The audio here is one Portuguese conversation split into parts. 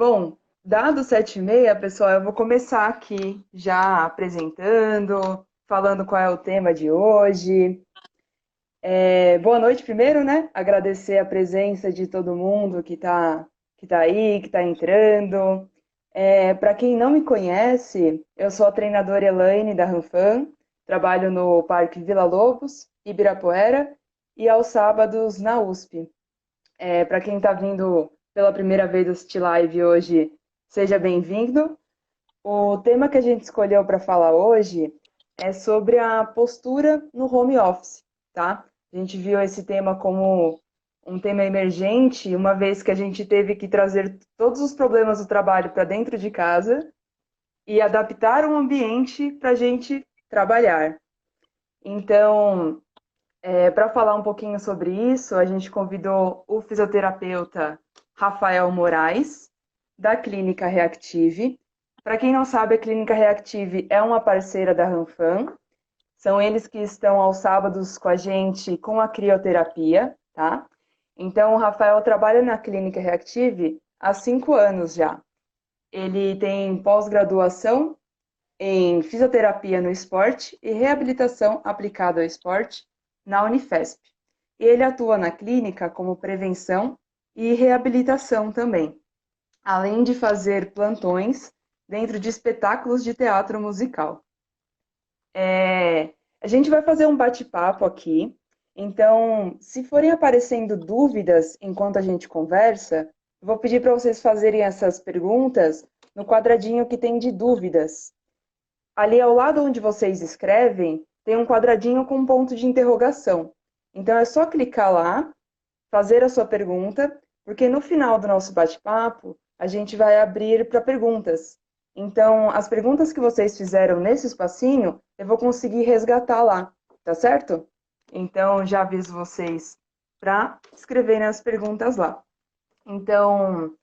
Bom, dado 7h30, pessoal, eu vou começar aqui já apresentando, falando qual é o tema de hoje. Boa noite primeiro, né? Agradecer a presença de todo mundo que tá aí, que está entrando. Para quem não me conhece, eu sou a treinadora Elaine da Ranfam, trabalho no Parque Vila Lobos, Ibirapuera, e aos sábados na USP. Para quem está vindo pela primeira vez assistir live hoje, seja bem-vindo. O tema que a gente escolheu para falar hoje é sobre a postura no home office, tá? A gente viu esse tema como um tema emergente, uma vez que a gente teve que trazer todos os problemas do trabalho para dentro de casa e adaptar um ambiente para a gente trabalhar. Então, para falar um pouquinho sobre isso, a gente convidou o fisioterapeuta Rafael Moraes, da Clínica Reactive. Para quem não sabe, a Clínica Reactive é uma parceira da Ranfam. São eles que estão aos sábados com a gente com a crioterapia, tá? Então, o Rafael trabalha na Clínica Reactive há 5 anos já. Ele tem pós-graduação em fisioterapia no esporte e reabilitação aplicada ao esporte na Unifesp. Ele atua na clínica como prevenção e reabilitação também, além de fazer plantões dentro de espetáculos de teatro musical. A gente vai fazer um bate-papo aqui, então, se forem aparecendo dúvidas enquanto a gente conversa, eu vou pedir para vocês fazerem essas perguntas no quadradinho que tem de dúvidas. Ali ao lado onde vocês escrevem, tem um quadradinho com um ponto de interrogação. Então é só clicar lá, fazer a sua pergunta, porque no final do nosso bate-papo, a gente vai abrir para perguntas. Então, as perguntas que vocês fizeram nesse espacinho, eu vou conseguir resgatar lá, tá certo? Então, já aviso vocês para escreverem as perguntas lá. Então,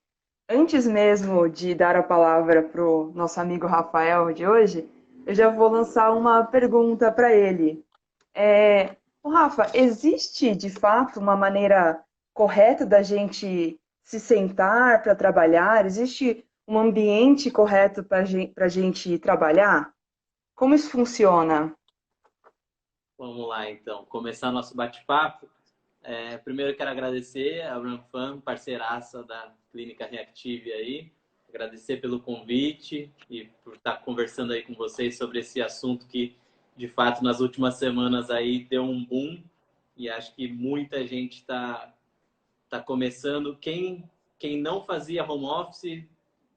antes mesmo de dar a palavra para o nosso amigo Rafael de hoje, eu já vou lançar uma pergunta para ele. Ô, Rafa, existe de fato uma maneira correta da gente se sentar para trabalhar? Existe um ambiente correto para a gente trabalhar? Como isso funciona? Vamos lá, então. Começar nosso bate-papo. Primeiro, eu quero agradecer a Ranfam, parceiraça da Clínica Reactive aí. Agradecer pelo convite e por estar conversando aí com vocês sobre esse assunto que, de fato, nas últimas semanas aí deu um boom e acho que muita gente está começando. Quem não fazia home office,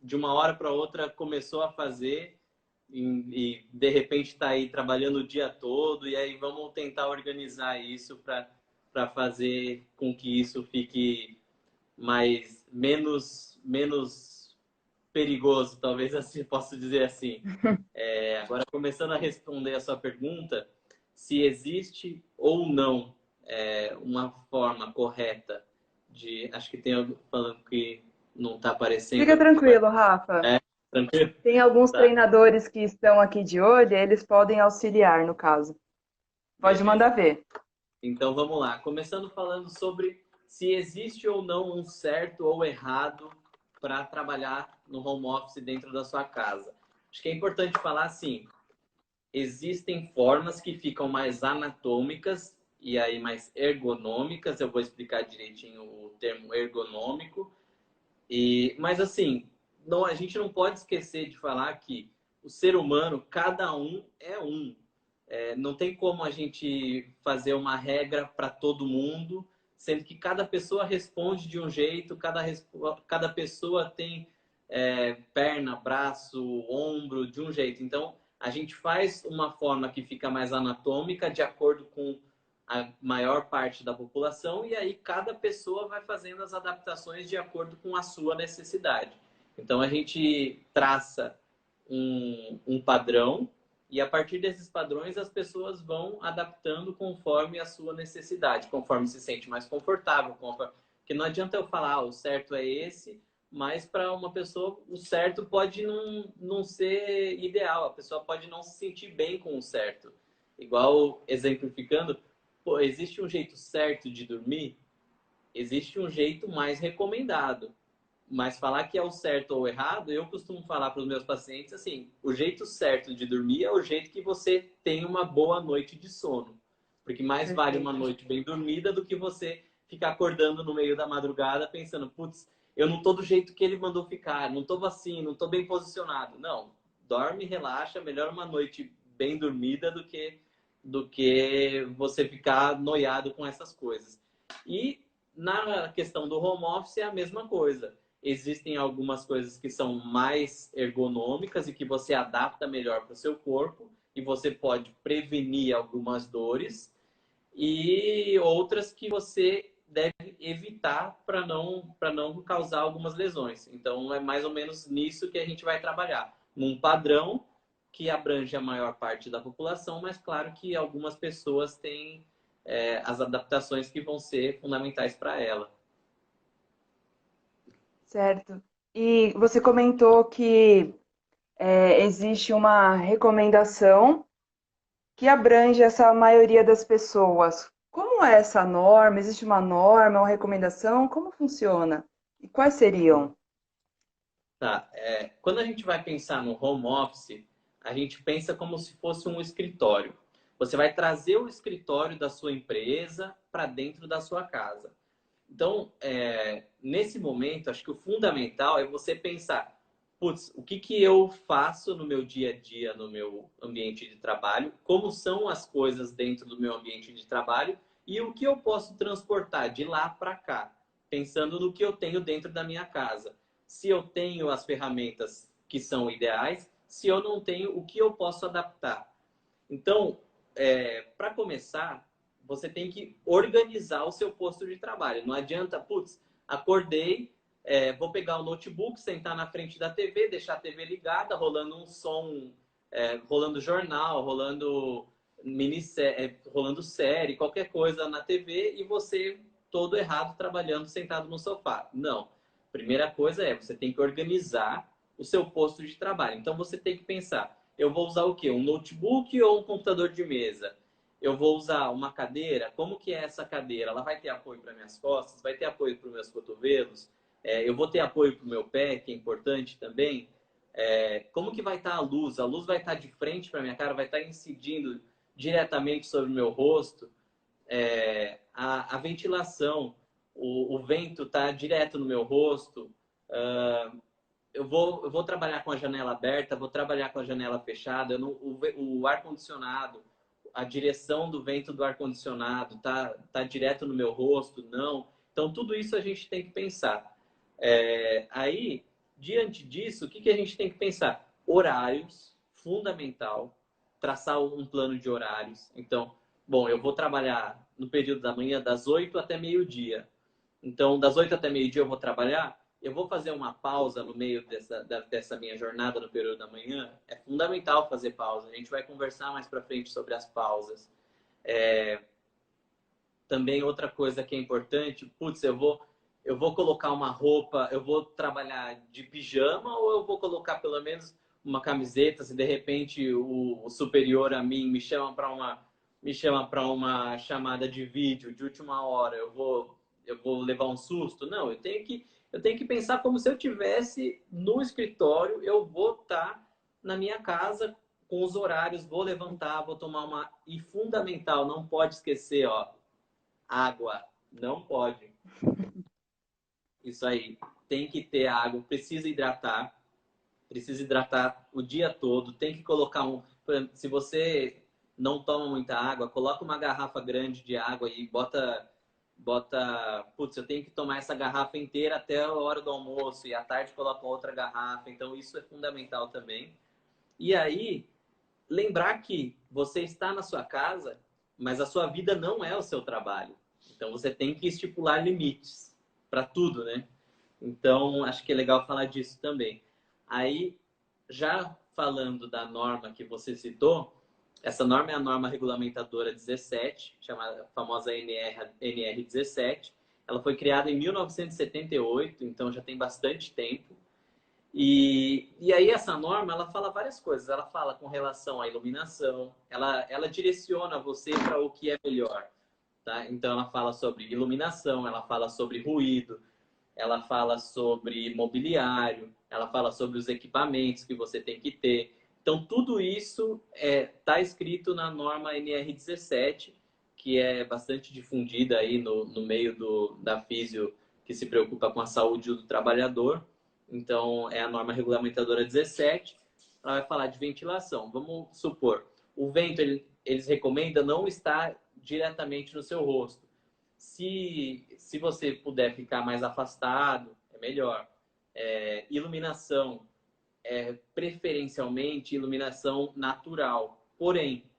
de uma hora para outra começou a fazer e de repente está aí trabalhando o dia todo, e aí vamos tentar organizar isso para fazer com que isso fique menos perigoso, talvez assim posso dizer assim. Agora, começando a responder a sua pergunta, se existe ou não uma forma correta de... Acho que tem algo falando que não está Fica aparecendo. tranquilo, Rafa. É, tranquilo? Tem alguns Tá, treinadores que estão aqui de olho, e eles podem auxiliar no caso. Pode mandar beleza. ver. Então vamos lá. Começando falando sobre se existe ou não um certo ou errado para trabalhar no home office dentro da sua casa. Acho que é importante falar assim, existem formas que ficam mais anatômicas e aí mais ergonômicas. Eu vou explicar direitinho o termo ergonômico. Mas assim, não, a gente não pode esquecer de falar que o ser humano, cada um é um. Não tem como a gente fazer uma regra para todo mundo, sendo que cada pessoa responde de um jeito, cada pessoa tem perna, braço, ombro de um jeito. Então, a gente faz uma forma que fica mais anatômica, de acordo com a maior parte da população, e aí cada pessoa vai fazendo as adaptações de acordo com a sua necessidade. Então, a gente traça um padrão e a partir desses padrões as pessoas vão adaptando conforme a sua necessidade, conforme se sente mais confortável, porque não adianta eu falar, o certo é esse, mas para uma pessoa o certo pode não ser ideal, a pessoa pode não se sentir bem com o certo. Igual exemplificando, pô, existe um jeito certo de dormir? Existe um jeito mais recomendado. Mas falar que é o certo ou o errado, eu costumo falar para os meus pacientes assim, o jeito certo de dormir é o jeito que você tem uma boa noite de sono. Porque mais vale uma Perfeito. noite bem dormida do que você ficar acordando no meio da madrugada pensando, putz, eu não tô do jeito que ele mandou ficar, não tô assim, não tô bem posicionado. Não, dorme, relaxa, melhor uma noite bem dormida do que você ficar noiado com essas coisas. E na questão do home office é a mesma coisa. Existem algumas coisas que são mais ergonômicas e que você adapta melhor para o seu corpo e você pode prevenir algumas dores e outras que você deve evitar para não causar algumas lesões. Então é mais ou menos nisso que a gente vai trabalhar, num padrão que abrange a maior parte da população, mas claro que algumas pessoas têm as adaptações que vão ser fundamentais para ela. Certo. E você comentou que existe uma recomendação que abrange essa maioria das pessoas. Como é essa norma? Existe uma norma, uma recomendação? Como funciona? E quais seriam? Tá, quando a gente vai pensar no home office, a gente pensa como se fosse um escritório. Você vai trazer o escritório da sua empresa para dentro da sua casa. Então, nesse momento, acho que o fundamental é você pensar, putz, o que que eu faço no meu dia a dia, no meu ambiente de trabalho, como são as coisas dentro do meu ambiente de trabalho e o que eu posso transportar de lá para cá, pensando no que eu tenho dentro da minha casa. Se eu tenho as ferramentas que são ideais, se eu não tenho, o que eu posso adaptar. Então, para começar, você tem que organizar o seu posto de trabalho. Não adianta, putz, acordei, vou pegar o notebook, sentar na frente da TV, deixar a TV ligada, rolando um som, rolando jornal, rolando minissérie, rolando série, qualquer coisa na TV e você todo errado trabalhando sentado no sofá. Não. Primeira coisa você tem que organizar o seu posto de trabalho. Então você tem que pensar, eu vou usar o quê? Um notebook ou um computador de mesa? Eu vou usar uma cadeira? Como que é essa cadeira? Ela vai ter apoio para minhas costas? Vai ter apoio para os meus cotovelos? Eu vou ter apoio para o meu pé, que é importante também. Como que vai estar a luz? A luz vai estar de frente para minha cara? Vai estar incidindo diretamente sobre o meu rosto? A ventilação, o vento está direto no meu rosto? Eu vou trabalhar com a janela aberta, vou trabalhar com a janela fechada, o ar-condicionado, a direção do vento do ar-condicionado tá direto no meu rosto? Não. Então, tudo isso a gente tem que pensar. Aí, diante disso, o que a gente tem que pensar? Horários, fundamental, traçar um plano de horários. Então, bom, eu vou trabalhar no período da manhã das 8 até meio-dia. Então, das 8 até meio-dia eu vou trabalhar, eu vou fazer uma pausa no meio dessa minha jornada no período da manhã. É fundamental fazer pausa. A gente vai conversar mais para frente sobre as pausas. Também outra coisa que é importante, putz, eu vou colocar uma roupa, eu vou trabalhar de pijama ou eu vou colocar pelo menos uma camiseta, se de repente o superior a mim me chama para uma chamada de vídeo de última hora, eu vou levar um susto? Não, eu tenho que pensar como se eu tivesse no escritório, eu vou estar na minha casa com os horários, vou levantar, vou tomar uma. E fundamental, não pode esquecer, ó, água. Não pode. Isso aí. Tem que ter água, precisa hidratar o dia todo, tem que colocar se você não toma muita água, coloca uma garrafa grande de água e putz, eu tenho que tomar essa garrafa inteira até a hora do almoço e à tarde coloca outra garrafa. Então isso é fundamental também. E aí, lembrar que você está na sua casa, mas a sua vida não é o seu trabalho. Então você tem que estipular limites para tudo, né? Então, acho que é legal falar disso também. Aí, já falando da norma que você citou, essa norma é a norma regulamentadora 17, chamada famosa NR17. Ela foi criada em 1978, então já tem bastante tempo. E aí essa norma, ela fala várias coisas. Ela fala com relação à iluminação, ela direciona você para o que é melhor, tá? Então ela fala sobre iluminação, ela fala sobre ruído, ela fala sobre mobiliário, ela fala sobre os equipamentos que você tem que ter. Então, tudo isso está escrito na norma NR17, que é bastante difundida aí no meio da físio, que se preocupa com a saúde do trabalhador. Então, é a norma regulamentadora 17. Ela vai falar de ventilação. Vamos supor, o vento, eles recomendam não estar diretamente no seu rosto. Se você puder ficar mais afastado, é melhor. Iluminação, preferencialmente iluminação natural. Porém,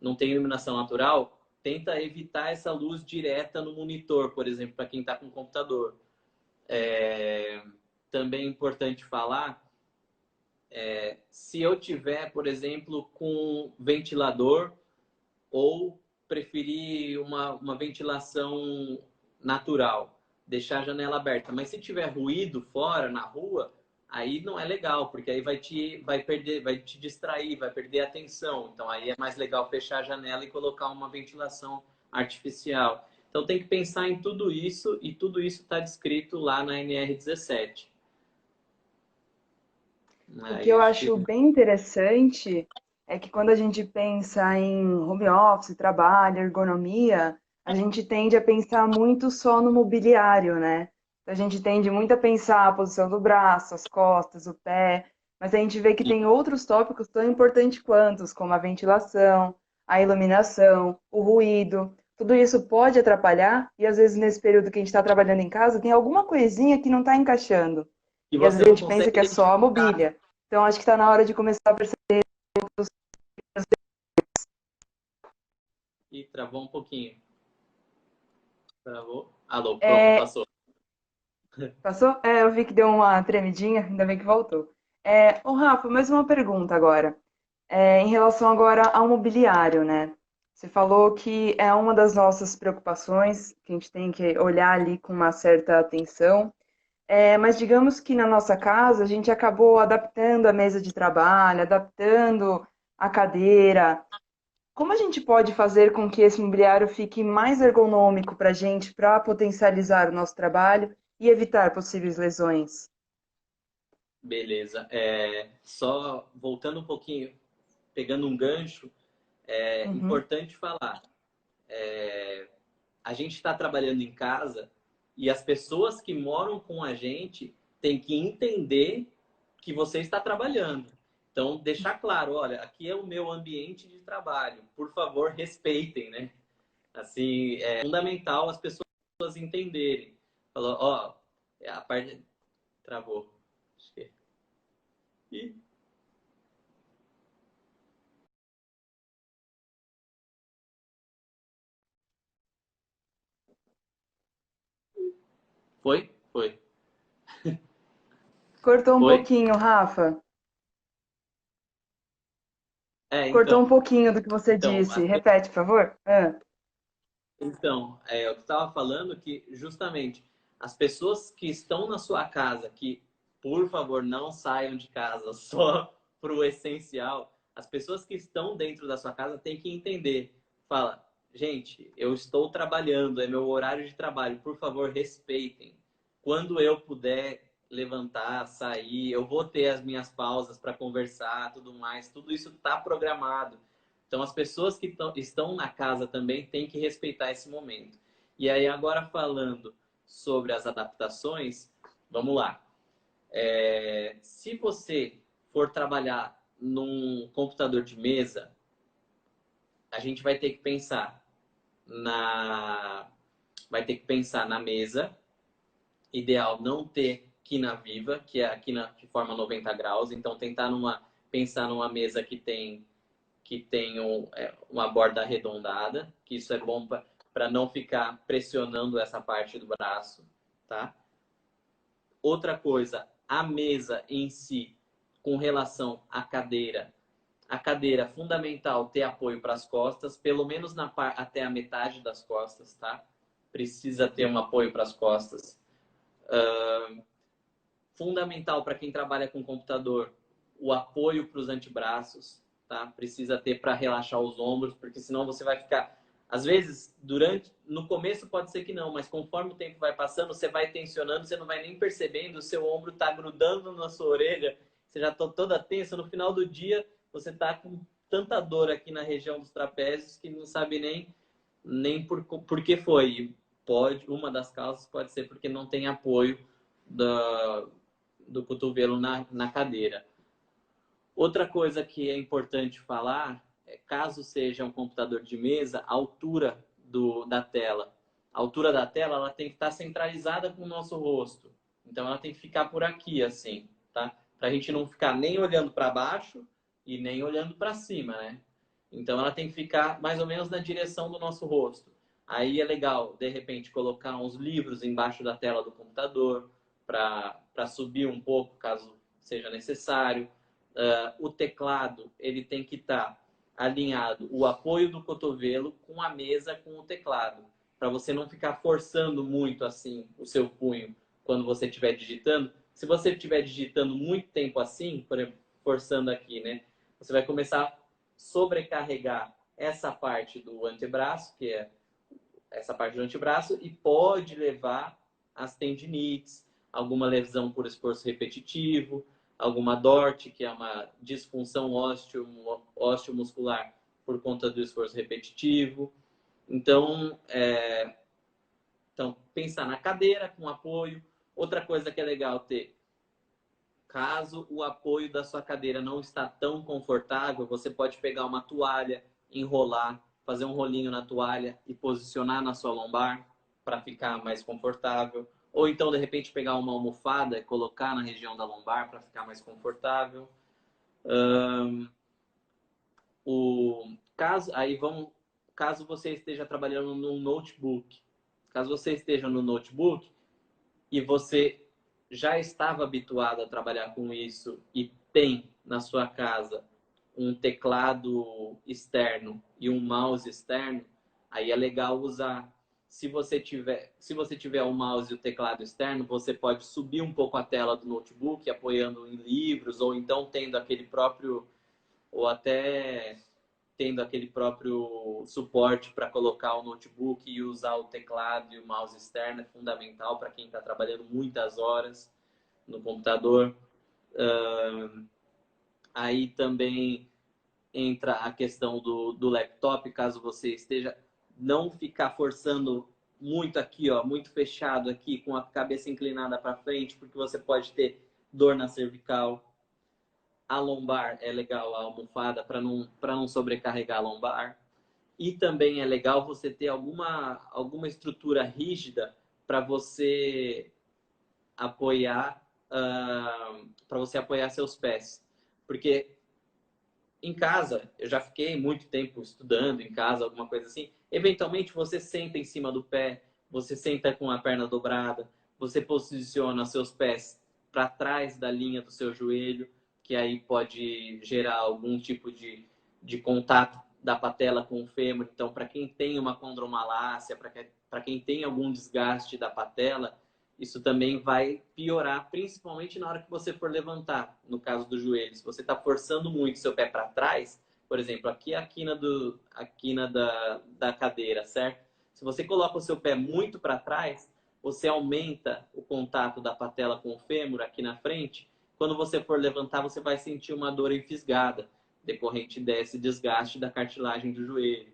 não tem iluminação natural, tenta evitar essa luz direta no monitor, por exemplo, para quem está com computador. Também é importante falar, se eu tiver, por exemplo, com ventilador ou preferir uma ventilação natural, deixar a janela aberta. Mas se tiver ruído fora, na rua, aí não é legal, porque aí vai te distrair, vai perder a atenção. Então aí é mais legal fechar a janela e colocar uma ventilação artificial. Então tem que pensar em tudo isso, e tudo isso está descrito lá na NR17. O que eu acho que... bem interessante é que quando a gente pensa em home office, trabalho, ergonomia, a gente tende a pensar muito só no mobiliário, né? A gente tende muito a pensar a posição do braço, as costas, o pé, mas a gente vê que tem outros tópicos tão importantes quanto, como a ventilação, a iluminação, o ruído. Tudo isso pode atrapalhar e às vezes nesse período que a gente está trabalhando em casa tem alguma coisinha que não está encaixando. E E às você vezes a não gente pensa consegue que é só a identificar. mobília. Então, acho que está na hora de começar a perceber. E travou um pouquinho. Travou. Alô, pronto, É, passou. passou? Eu vi que deu uma tremidinha, ainda bem que voltou. Ô, Rafa, mais uma pergunta agora. Em relação agora ao mobiliário, né? Você falou que é uma das nossas preocupações, que a gente tem que olhar ali com uma certa atenção. Mas digamos que na nossa casa a gente acabou adaptando a mesa de trabalho, adaptando a cadeira. Como a gente pode fazer com que esse mobiliário fique mais ergonômico para a gente, para potencializar o nosso trabalho e evitar possíveis lesões? Beleza. Só voltando um pouquinho, pegando um gancho, é Uhum. importante falar. A gente está trabalhando em casa e as pessoas que moram com a gente têm que entender que você está trabalhando. Então, deixar claro, olha, aqui é o meu ambiente de trabalho. Por favor, respeitem, né? Assim, é fundamental as pessoas entenderem. Falou, ó, a parte travou. Acho que... Ih, foi? Foi. Cortou um Foi? pouquinho, Rafa. Cortou um Então. pouquinho do que você Então, disse. Repete, por favor. eu estava falando que justamente as pessoas que estão na sua casa, que por favor não saiam de casa só para o essencial, as pessoas que estão dentro da sua casa têm que entender. Fala, gente, eu estou trabalhando, é meu horário de trabalho, por favor respeitem. Quando eu puder levantar, sair, eu vou ter as minhas pausas para conversar, tudo mais, tudo isso está programado. Então, as pessoas que estão na casa também têm que respeitar esse momento. E aí, agora falando sobre as adaptações, vamos lá. Se você for trabalhar num computador de mesa, a gente vai ter que pensar na, mesa. Ideal não ter quina viva, que é a quina que forma 90 graus. Então, pensar numa mesa que tem uma borda arredondada, que isso é bom para não ficar pressionando essa parte do braço, tá? Outra coisa, a mesa em si, com relação à cadeira. A cadeira é fundamental ter apoio para as costas, pelo menos até a metade das costas, tá? Precisa ter um apoio para as costas. Fundamental para quem trabalha com computador, o apoio para os antebraços, tá? Precisa ter para relaxar os ombros, porque senão você vai ficar Às vezes, no começo pode ser que não, mas conforme o tempo vai passando, você vai tensionando, você não vai nem percebendo, o seu ombro está grudando na sua orelha, você já está toda tensa. No final do dia, você está com tanta dor aqui na região dos trapézios que não sabe nem por que foi. Uma das causas pode ser porque não tem apoio do cotovelo na cadeira. Outra coisa que é importante falar é, caso seja um computador de mesa, a altura da tela. A altura da tela ela tem que estar centralizada com o nosso rosto. Então ela tem que ficar por aqui, assim, tá? Para a gente não ficar nem olhando para baixo e nem olhando para cima, né? Então ela tem que ficar mais ou menos na direção do nosso rosto. Aí é legal, de repente, colocar uns livros embaixo da tela do computador para subir um pouco, caso seja necessário. O teclado ele tem que estar alinhado, o apoio do cotovelo com a mesa, com o teclado, para você não ficar forçando muito assim o seu punho quando você estiver digitando. Se você estiver digitando muito tempo assim, por exemplo, forçando aqui, né? Você vai começar a sobrecarregar essa parte do antebraço, que é essa parte do antebraço, e pode levar às tendinites, alguma lesão por esforço repetitivo, alguma DORT, que é uma disfunção osteomuscular por conta do esforço repetitivo. Então, pensar na cadeira com apoio. Outra coisa que é legal ter, caso o apoio da sua cadeira não está tão confortável, você pode pegar uma toalha, enrolar, fazer um rolinho na toalha e posicionar na sua lombar para ficar mais confortável. Ou então, de repente, pegar uma almofada e colocar na região da lombar para ficar mais confortável. Caso você esteja trabalhando num notebook, caso você esteja no notebook e você já estava habituado a trabalhar com isso e tem na sua casa um teclado externo e um mouse externo, aí é legal usar. Se você tiver o mouse e o teclado externo, você pode subir um pouco a tela do notebook, apoiando em livros, ou então tendo aquele próprio, ou até tendo aquele próprio suporte para colocar o notebook e usar o teclado e o mouse externo é fundamental para quem está trabalhando muitas horas no computador. Aí também entra a questão do laptop, caso você esteja, não ficar forçando muito aqui, ó, muito fechado aqui, com a cabeça inclinada para frente, porque você pode ter dor na cervical. A lombar é legal, a almofada, para não sobrecarregar a lombar. E também é legal você ter alguma estrutura rígida para você apoiar seus pés. Porque em casa, eu já fiquei muito tempo estudando em casa, alguma coisa assim. Eventualmente você senta em cima do pé, você senta com a perna dobrada, você posiciona seus pés para trás da linha do seu joelho, que aí pode gerar algum tipo de contato da patela com o fêmur. Então, para quem tem uma condromalácia, para quem tem algum desgaste da patela, isso também vai piorar, principalmente na hora que você for levantar, no caso do joelho. Se você está forçando muito seu pé para trás, por exemplo, aqui é a quina da cadeira, certo? Se você coloca o seu pé muito para trás, você aumenta o contato da patela com o fêmur aqui na frente. Quando você for levantar, você vai sentir uma dor enfisgada, decorrente desse desgaste da cartilagem do joelho.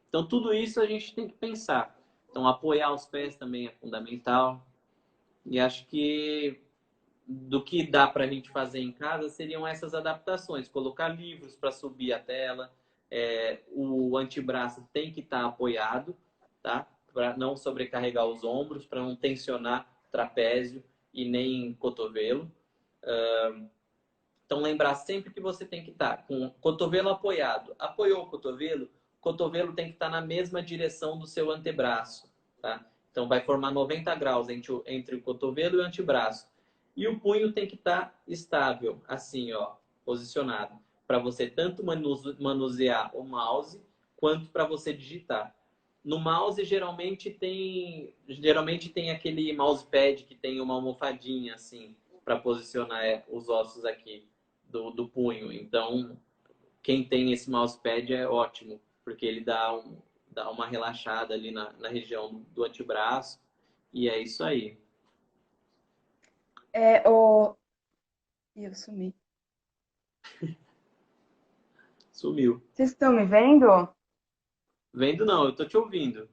Então, tudo isso a gente tem que pensar. Então, apoiar os pés também é fundamental. E acho que do que dá para a gente fazer em casa seriam essas adaptações. Colocar livros para subir a tela. O antebraço tem que estar apoiado, tá? Para não sobrecarregar os ombros, para não tensionar trapézio e nem cotovelo. Então, lembrar sempre que você tem que estar com o cotovelo apoiado. Apoiou o cotovelo tem que estar na mesma direção do seu antebraço, tá? Então, vai formar 90 graus entre o cotovelo e o antebraço. E o punho tem que estar estável, assim, ó, posicionado, para você tanto manusear o mouse, quanto para você digitar. No mouse, geralmente tem aquele mousepad que tem uma almofadinha, assim, para posicionar os ossos aqui do punho. Então, quem tem esse mousepad é ótimo, porque ele dar uma relaxada ali na região do antebraço. E é isso aí. É, o... Ih, eu sumi. Sumiu. Vocês estão me vendo? Vendo não, eu tô te ouvindo.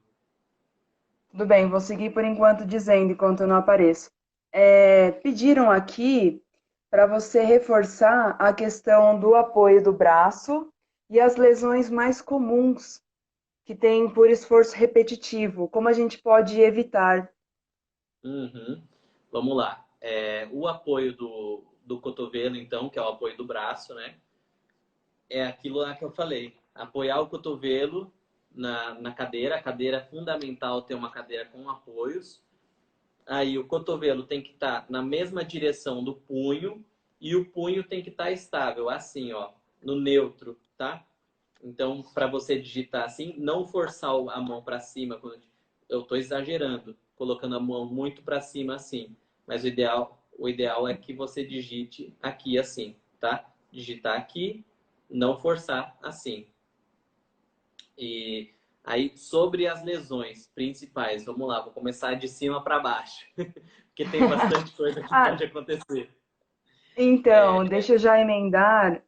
Tudo bem, vou seguir por enquanto dizendo, enquanto eu não apareço. Pediram aqui para você reforçar a questão do apoio do braço e as lesões mais comuns que tem por esforço repetitivo. Como a gente pode evitar? Uhum. Vamos lá. O apoio do cotovelo, então, que é o apoio do braço, né? É aquilo lá que eu falei. Apoiar o cotovelo na cadeira. A cadeira é fundamental ter uma cadeira com apoios. Aí o cotovelo tem que estar na mesma direção do punho e o punho tem que estar estável, assim, ó, no neutro, tá? Então, para você digitar assim, não forçar a mão para cima. Eu estou exagerando, colocando a mão muito para cima assim. Mas o ideal é que você digite aqui assim, tá? Digitar aqui, não forçar assim. E aí, sobre as lesões principais, vamos lá, vou começar de cima para baixo, porque tem bastante coisa que Ah, pode acontecer. então, deixa eu já emendar,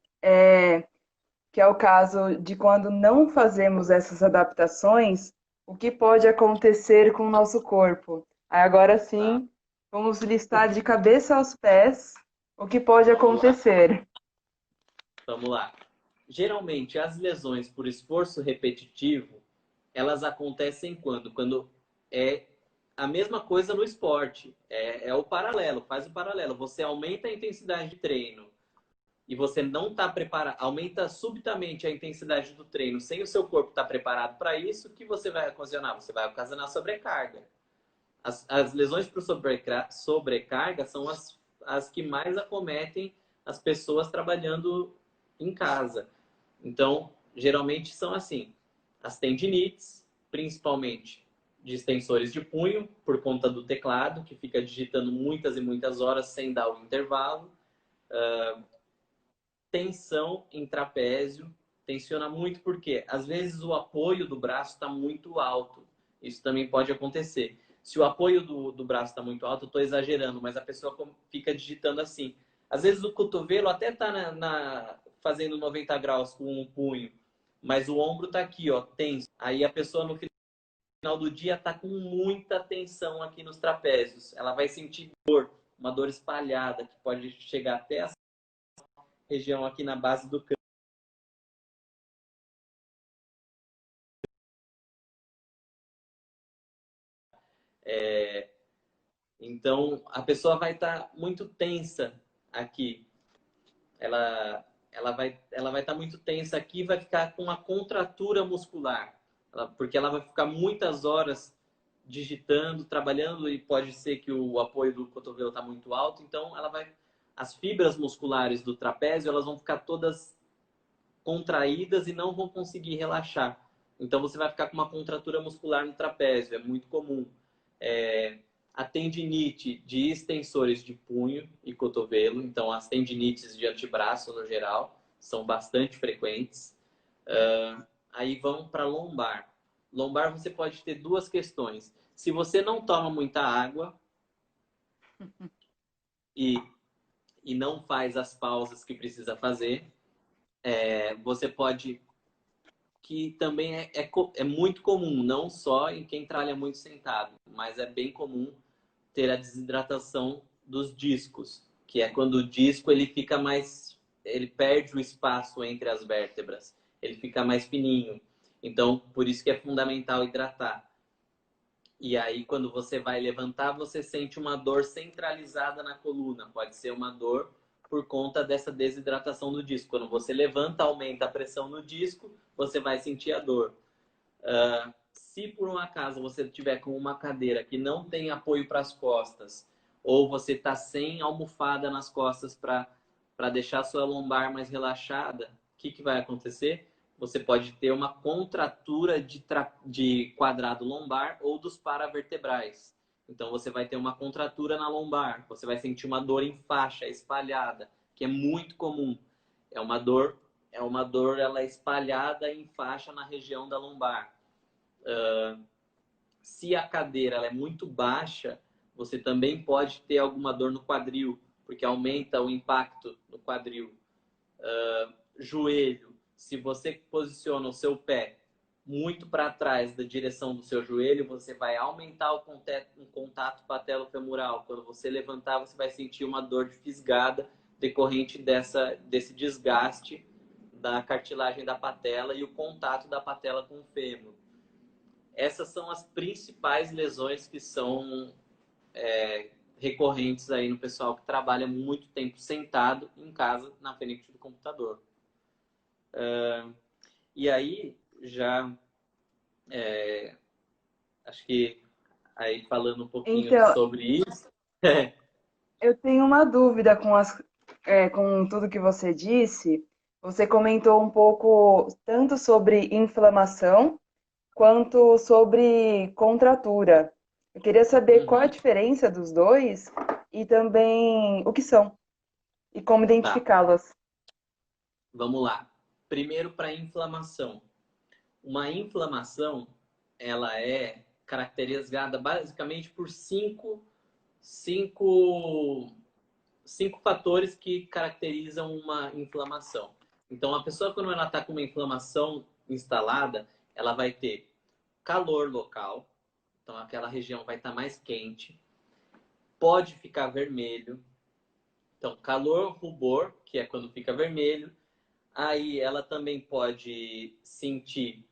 que é o caso de quando não fazemos essas adaptações, o que pode acontecer com o nosso corpo. Aí agora Tá, sim, vamos listar de cabeça aos pés o que pode vamos lá, acontecer. vamos lá. Geralmente, as lesões por esforço repetitivo, elas acontecem quando? Quando é a mesma coisa no esporte. É o paralelo, faz o paralelo. Você aumenta a intensidade de treino e você não está preparado, aumenta subitamente a intensidade do treino sem o seu corpo estar preparado para isso, o que você vai ocasionar? Você vai ocasionar sobrecarga. As lesões por sobrecarga são as que mais acometem as pessoas trabalhando em casa. Então, geralmente são assim: as tendinites, principalmente de extensores de punho, por conta do teclado, que fica digitando muitas e muitas horas sem dar o intervalo. Tensão em trapézio, tensiona muito porque às vezes o apoio do braço está muito alto. Isso também pode acontecer. Se o apoio do braço está muito alto, eu estou exagerando, mas a pessoa fica digitando assim. Às vezes o cotovelo até está fazendo 90 graus com o punho, mas o ombro está aqui, ó, tenso. Aí a pessoa no final do dia está com muita tensão aqui nos trapézios. Ela vai sentir dor, uma dor espalhada que pode chegar até a região aqui na base do crânio. Então, a pessoa vai estar muito tensa aqui. Ela vai estar muito tensa aqui e vai ficar com uma contratura muscular. Porque ela vai ficar muitas horas digitando, trabalhando e pode ser que o apoio do cotovelo está muito alto. Então, as fibras musculares do trapézio, elas vão ficar todas contraídas e não vão conseguir relaxar. Então, você vai ficar com uma contratura muscular no trapézio. É muito comum. É, a tendinite de extensores de punho e cotovelo, então as tendinites de antebraço no geral, são bastante frequentes. Aí vamos para lombar. Lombar você pode ter duas questões. Se você não toma muita água e, e não faz as pausas que precisa fazer, você pode, que também é muito comum, não só em quem trabalha muito sentado, mas é bem comum ter a desidratação dos discos, que é quando o disco ele perde o espaço entre as vértebras, ele fica mais fininho. Então, por isso que é fundamental hidratar. E aí, quando você vai levantar, você sente uma dor centralizada na coluna. Pode ser uma dor por conta dessa desidratação do disco. Quando você levanta, aumenta a pressão no disco, você vai sentir a dor. Se por um acaso você tiver com uma cadeira que não tem apoio para as costas, ou você está sem almofada nas costas para deixar a sua lombar mais relaxada, o que vai acontecer? Você pode ter uma contratura de quadrado lombar ou dos paravertebrais. Então você vai ter uma contratura na lombar, você vai sentir uma dor em faixa espalhada, que é muito comum. É uma dor ela é espalhada em faixa na região da lombar. Se a cadeira ela é muito baixa, você também pode ter alguma dor no quadril, porque aumenta o impacto no quadril. Joelho, se você posiciona o seu pé muito para trás da direção do seu joelho, você vai aumentar o contato patelofemoral. Quando você levantar, você vai sentir uma dor de fisgada decorrente desse desgaste da cartilagem da patela e o contato da patela com o fêmur. Essas são as principais lesões que são recorrentes aí no pessoal que trabalha muito tempo sentado em casa na frente do computador. E aí, já acho que aí falando um pouquinho Então, sobre isso. eu tenho uma dúvida com tudo que você disse. Você comentou um pouco tanto sobre inflamação quanto sobre contratura. Eu queria saber qual é a Uhum, diferença dos dois e também o que são e como tá, identificá-las. vamos lá. Primeiro para inflamação. Uma inflamação, ela é caracterizada basicamente por cinco, cinco fatores que caracterizam uma inflamação. Então, a pessoa, quando ela está com uma inflamação instalada, ela vai ter calor local, então aquela região vai estar mais quente, pode ficar vermelho, então calor, rubor, que é quando fica vermelho, aí ela também pode sentir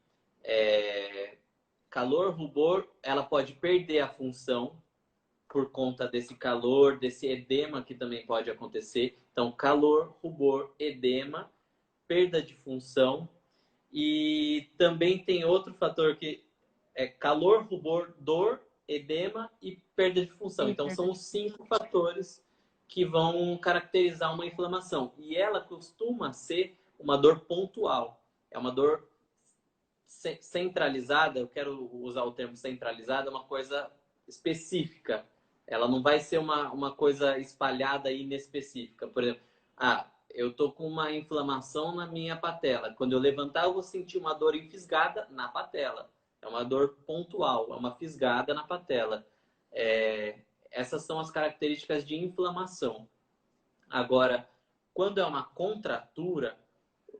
calor, rubor, ela pode perder a função por conta desse calor, desse edema que também pode acontecer. Então, calor, rubor, edema, perda de função. E também tem outro fator que é calor, rubor, dor, edema e perda de função. E Então, perda são de os 5 fatores que vão caracterizar uma inflamação. E ela costuma ser uma dor pontual. É uma dor centralizada, eu quero usar o termo centralizada, é uma coisa específica. Ela não vai ser uma coisa espalhada e inespecífica. Por exemplo, eu tô com uma inflamação na minha patela. Quando eu levantar, eu vou sentir uma dor enfisgada na patela. É uma dor pontual, é uma fisgada na patela. Essas são as características de inflamação. Agora, quando é uma contratura,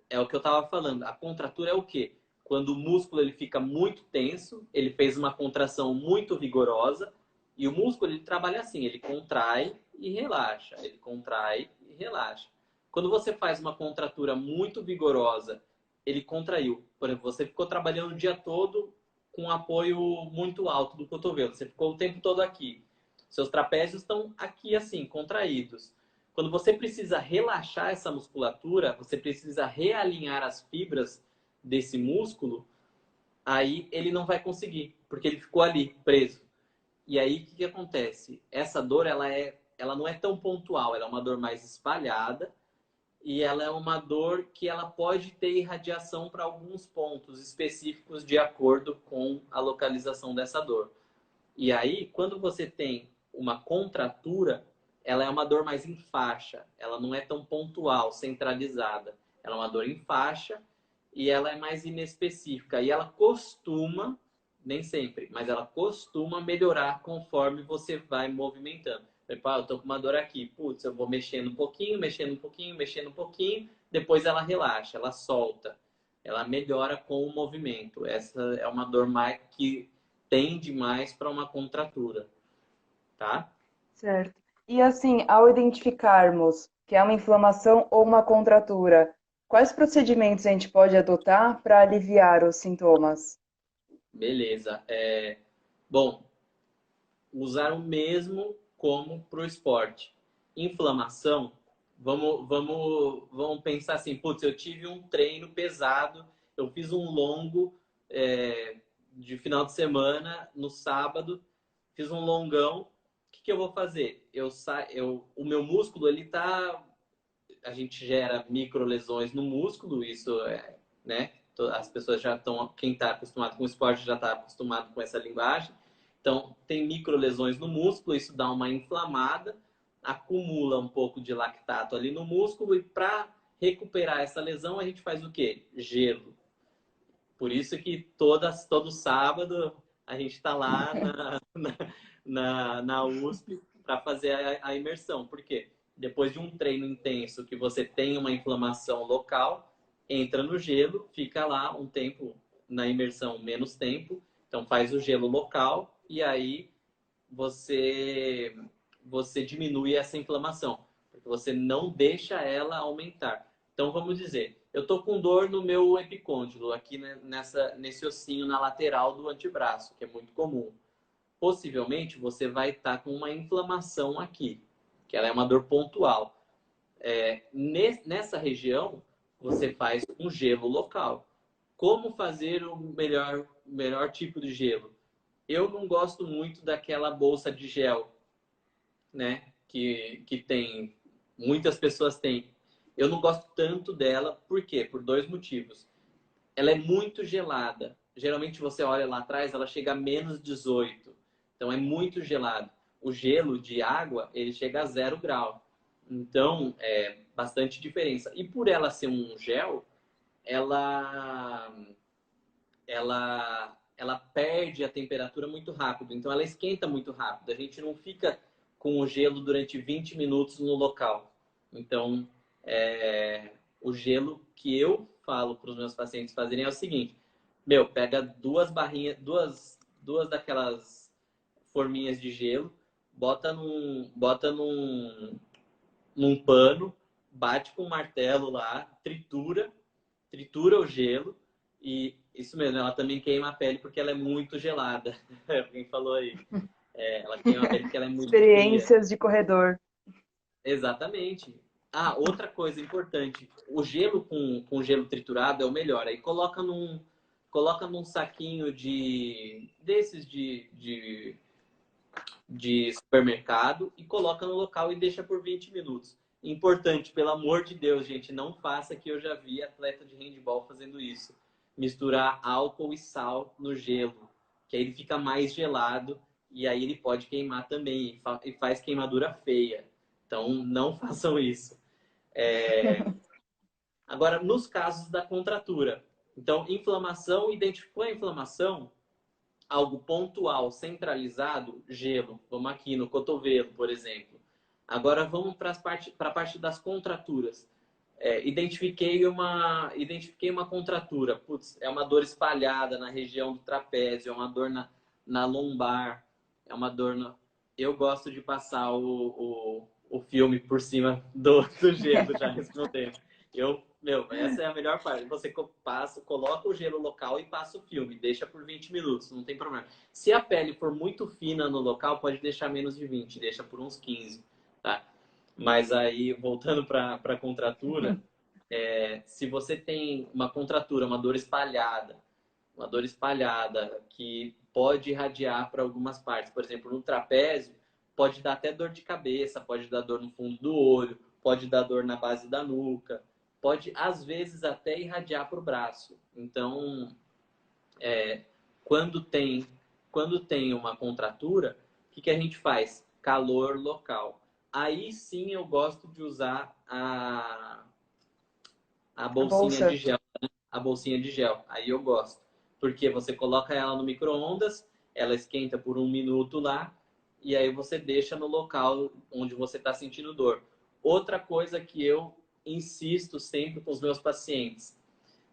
é o que eu estava falando. A contratura é o quê? Quando o músculo ele fica muito tenso, ele fez uma contração muito vigorosa e o músculo ele trabalha assim, ele contrai e relaxa, ele contrai e relaxa. Quando você faz uma contratura muito vigorosa, ele contraiu. Por exemplo, você ficou trabalhando o dia todo com um apoio muito alto do cotovelo, você ficou o tempo todo aqui. Seus trapézios estão aqui assim, contraídos. Quando você precisa relaxar essa musculatura, você precisa realinhar as fibras desse músculo, aí ele não vai conseguir, porque ele ficou ali, preso. E aí, o que acontece? Essa dor, ela não é tão pontual, ela é uma dor mais espalhada e ela é uma dor que ela pode ter irradiação para alguns pontos específicos de acordo com a localização dessa dor. E aí, quando você tem uma contratura, ela é uma dor mais em faixa, ela não é tão pontual, centralizada. Ela é uma dor em faixa e ela é mais inespecífica. E ela costuma, nem sempre, mas ela costuma melhorar conforme você vai movimentando. Eu tô com uma dor aqui, putz, eu vou mexendo um pouquinho, mexendo um pouquinho, mexendo um pouquinho, depois ela relaxa, ela solta. Ela melhora com o movimento. Essa é uma dor mais que tende mais para uma contratura, tá? Certo. E assim, ao identificarmos que é uma inflamação ou uma contratura, quais procedimentos a gente pode adotar para aliviar os sintomas? Beleza. Bom, usar o mesmo como para o esporte. Inflamação, vamos pensar assim, putz, eu tive um treino pesado, eu fiz um longo de final de semana, no sábado, fiz um longão, o que eu vou fazer? O meu músculo, ele tá a gente gera micro lesões no músculo, isso né? As pessoas já estão, quem está acostumado com o esporte já está acostumado com essa linguagem. Então, tem micro lesões no músculo, isso dá uma inflamada, acumula um pouco de lactato ali no músculo e para recuperar essa lesão a gente faz o quê? Gelo. Por isso que todo sábado a gente está lá na USP para fazer a imersão. Por quê? Depois de um treino intenso que você tem uma inflamação local, entra no gelo, fica lá um tempo na imersão, menos tempo, então faz o gelo local e aí você diminui essa inflamação, porque você não deixa ela aumentar. Então vamos dizer, eu tô com dor no meu epicôndilo, aqui nesse ossinho na lateral do antebraço, que é muito comum. Possivelmente você vai estar com uma inflamação aqui, que ela é uma dor pontual. Nessa região, você faz um gelo local. Como fazer o melhor tipo de gelo? Eu não gosto muito daquela bolsa de gel, né? Que tem, muitas pessoas têm. Eu não gosto tanto dela, por quê? Por dois motivos. Ela é muito gelada. Geralmente você olha lá atrás, ela chega a menos 18. Então é muito gelado. O gelo de água, ele chega a 0 grau. Então, é bastante diferença. E por ela ser um gel, ela ela perde a temperatura muito rápido. Então, ela esquenta muito rápido. A gente não fica com o gelo durante 20 minutos no local. Então, o gelo que eu falo para os meus pacientes fazerem é o seguinte: meu, pega duas barrinhas, duas daquelas forminhas de gelo, bota num pano, bate com um martelo lá, tritura o gelo e isso mesmo, ela também queima a pele porque ela é muito gelada. Alguém falou aí. Ela queima a pele porque ela é muito fria. Experiências de corredor. Exatamente. Ah, outra coisa importante. O gelo com gelo triturado é o melhor. Aí coloca num saquinho desses de supermercado e coloca no local e deixa por 20 minutos. Importante, pelo amor de Deus, gente, não faça, que eu já vi atleta de handebol fazendo isso. Misturar álcool e sal no gelo, que aí ele fica mais gelado e aí ele pode queimar também e faz queimadura feia. Então, não façam isso. Agora, nos casos da contratura. Então, inflamação, identificou a inflamação, algo pontual, centralizado, gelo. Vamos aqui no cotovelo, por exemplo. Agora vamos para a parte das contraturas. Identifiquei uma contratura. Putz, é uma dor espalhada na região do trapézio, é uma dor na lombar, é uma dor na... Eu gosto de passar o filme por cima do gelo, já respondendo. Essa é a melhor parte. Você coloca o gelo local e passa o filme. Deixa por 20 minutos, não tem problema. Se a pele for muito fina no local, pode deixar menos de 20, deixa por uns 15, tá? Mas aí, voltando para a contratura, se você tem uma contratura, uma dor espalhada que pode irradiar para algumas partes, por exemplo, no trapézio, pode dar até dor de cabeça, pode dar dor no fundo do olho, pode dar dor na base da nuca, pode, às vezes, até irradiar para o braço. Então, quando tem uma contratura, o que a gente faz? Calor local. Aí sim eu gosto de usar a A bolsinha bolsa. de gel. A bolsinha de gel. Aí eu gosto. Porque você coloca ela no micro-ondas, ela esquenta por 1 minuto lá, e aí você deixa no local onde você está sentindo dor. Outra coisa que eu insisto sempre com os meus pacientes: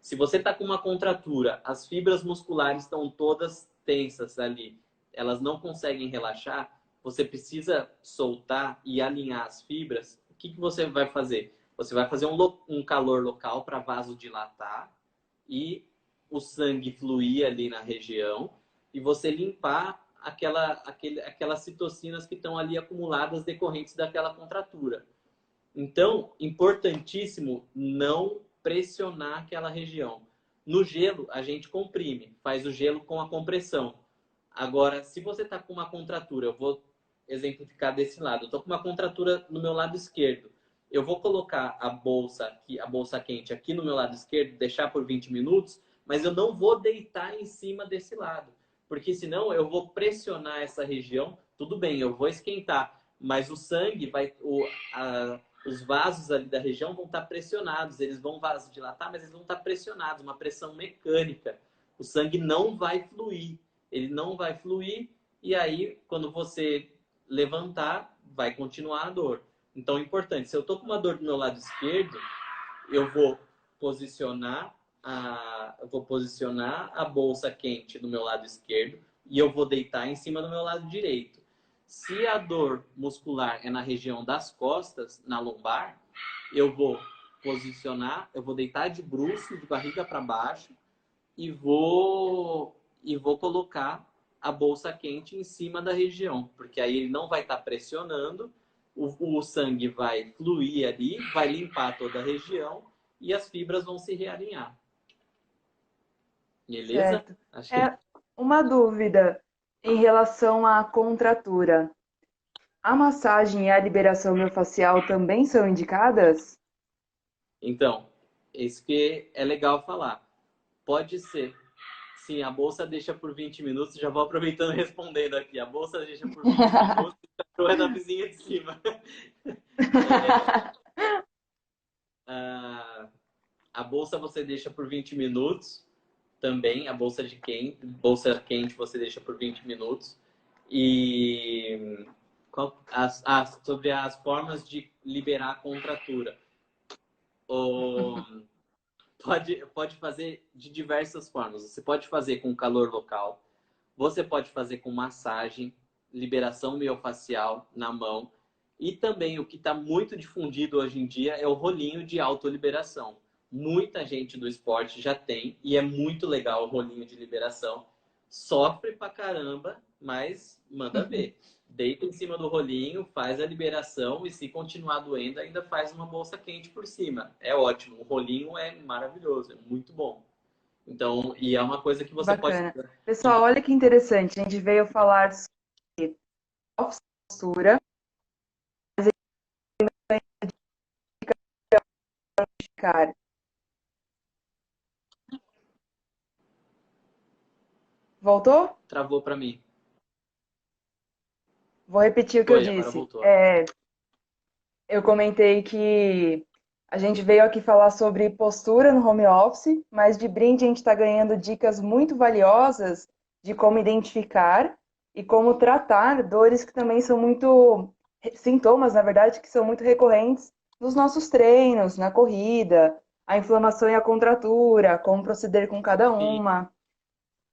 se você está com uma contratura, as fibras musculares estão todas tensas ali, elas não conseguem relaxar, você precisa soltar e alinhar as fibras. O que você vai fazer? Você vai fazer um calor local para vasodilatar e o sangue fluir ali na região e você limpar aquelas citocinas que estão ali acumuladas decorrentes daquela contratura. Então, importantíssimo não pressionar aquela região. No gelo, a gente comprime, faz o gelo com a compressão. Agora, se você está com uma contratura, eu vou exemplificar desse lado. Eu estou com uma contratura no meu lado esquerdo. Eu vou colocar a bolsa quente aqui no meu lado esquerdo, deixar por 20 minutos, mas eu não vou deitar em cima desse lado, porque senão eu vou pressionar essa região. Tudo bem, eu vou esquentar, mas o sangue os vasos ali da região vão estar pressionados. Eles vão vasodilatar, mas eles vão estar pressionados, uma pressão mecânica. o sangue não vai fluir. Ele não vai fluir e aí, quando você levantar, vai continuar a dor. Então, é importante. Se eu estou com uma dor do meu lado esquerdo, eu vou eu vou posicionar a bolsa quente do meu lado esquerdo e eu vou deitar em cima do meu lado direito. Se a dor muscular é na região das costas, na lombar, eu vou eu vou deitar de bruços, de barriga para baixo e vou colocar a bolsa quente em cima da região, porque aí ele não vai estar pressionando, o sangue vai fluir ali, vai limpar toda a região e as fibras vão se realinhar. Beleza? Certo. Acho que É uma dúvida em relação à contratura. A massagem e a liberação miofascial também são indicadas? então, isso que é legal falar. Pode ser. Sim, a bolsa deixa por 20 minutos. Já vou aproveitando e respondendo aqui. A bolsa deixa por 20 minutos e a cachorra é da vizinha de cima. A bolsa você deixa por 20 minutos também. A bolsa quente você deixa por 20 minutos. E sobre as formas de liberar a contratura. O, pode fazer de diversas formas. Você pode fazer com calor local, você pode fazer com massagem, liberação miofascial na mão. E também o que está muito difundido hoje em dia é o rolinho de autoliberação. Muita gente do esporte já tem e é muito legal o rolinho de liberação. Sofre pra caramba, mas manda ver. Deita em cima do rolinho, faz a liberação e se continuar doendo, ainda faz uma bolsa quente por cima. É ótimo. O rolinho é maravilhoso, é muito bom. Então, e é uma coisa que você pode Bacana. Pessoal, olha que interessante. A gente veio falar sobre postura, cara. Voltou? travou para mim. Vou repetir o que eu Foi, agora disse. voltou. Eu comentei que a gente veio aqui falar sobre postura no home office, mas de brinde a gente está ganhando dicas muito valiosas de como identificar e como tratar dores que também são muito sintomas, na verdade, que são muito recorrentes nos nossos treinos, na corrida, a inflamação e a contratura, como proceder com cada Sim. uma.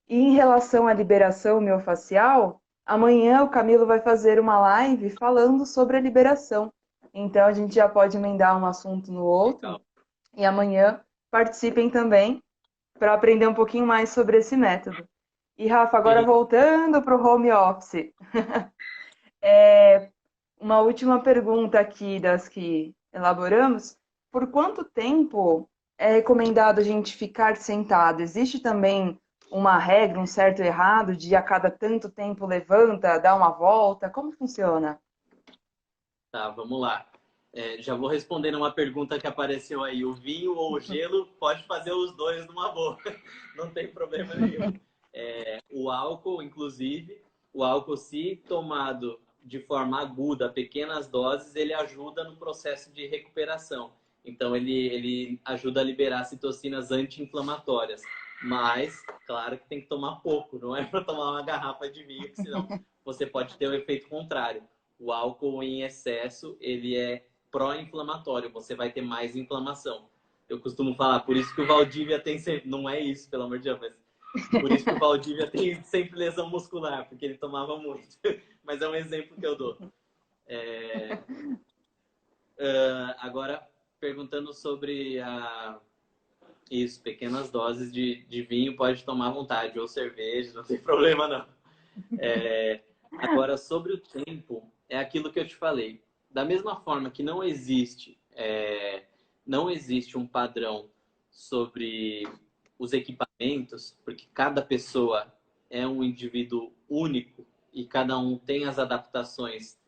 E em relação à liberação miofascial, amanhã o Camilo vai fazer uma live falando sobre a liberação. Então a gente já pode emendar um assunto no outro. Legal. E amanhã participem também para aprender um pouquinho mais sobre esse método. E Rafa, agora Sim. voltando para o home office. Uma última pergunta aqui das que elaboramos. Por quanto tempo é recomendado a gente ficar sentado? Existe também uma regra, um certo e errado, de a cada tanto tempo levanta, dá uma volta? Como funciona? Tá, vamos lá. Já vou respondendo uma pergunta que apareceu aí. O vinho ou o gelo pode fazer os dois numa boa. Não tem problema nenhum. O álcool, inclusive, o álcool, se tomado de forma aguda, pequenas doses, ele ajuda no processo de recuperação. Então, ele ajuda a liberar citocinas anti-inflamatórias. Mas, claro que tem que tomar pouco, não é para tomar uma garrafa de vinho, que senão você pode ter o efeito contrário. O álcool em excesso, ele é pró-inflamatório, você vai ter mais inflamação. Eu costumo falar, por isso que o Valdívia tem sempre... Não é isso, pelo amor de Deus, mas por isso que o Valdívia tem sempre lesão muscular, porque ele tomava muito. Mas é um exemplo que eu dou. Agora, perguntando sobre isso, pequenas doses de vinho pode tomar à vontade, ou cerveja, não tem problema não. Agora, sobre o tempo, é aquilo que eu te falei. Da mesma forma que não existe um padrão sobre os equipamentos, porque cada pessoa é um indivíduo único e cada um tem as adaptações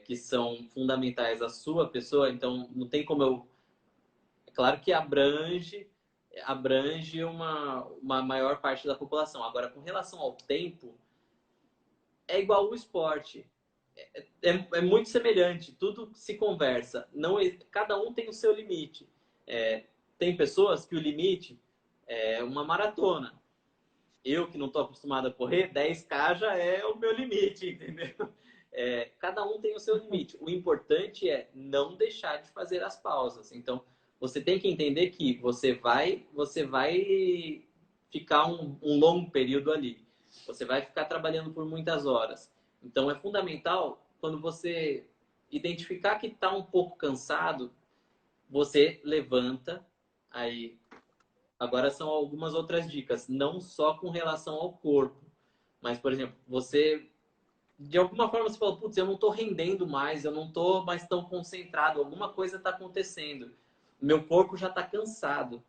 que são fundamentais à sua pessoa, então não tem como eu... É claro que abrange uma maior parte da população. Agora, com relação ao tempo, é igual o esporte. É muito semelhante, tudo se conversa. Não, cada um tem o seu limite. Tem pessoas que o limite é uma maratona. eu que não estou acostumado a correr, 10K já é o meu limite, entendeu? Cada um tem o seu limite. O importante é não deixar de fazer as pausas. Então, você tem que entender que você vai ficar um longo período ali. Você vai ficar trabalhando por muitas horas. Então, é fundamental, quando você identificar que está um pouco cansado, você levanta. Aí, agora são algumas outras dicas, não só com relação ao corpo, mas, por exemplo, você de alguma forma você falou, putz, eu não estou rendendo mais, eu não estou mais tão concentrado, alguma coisa está acontecendo. Meu corpo já está cansado.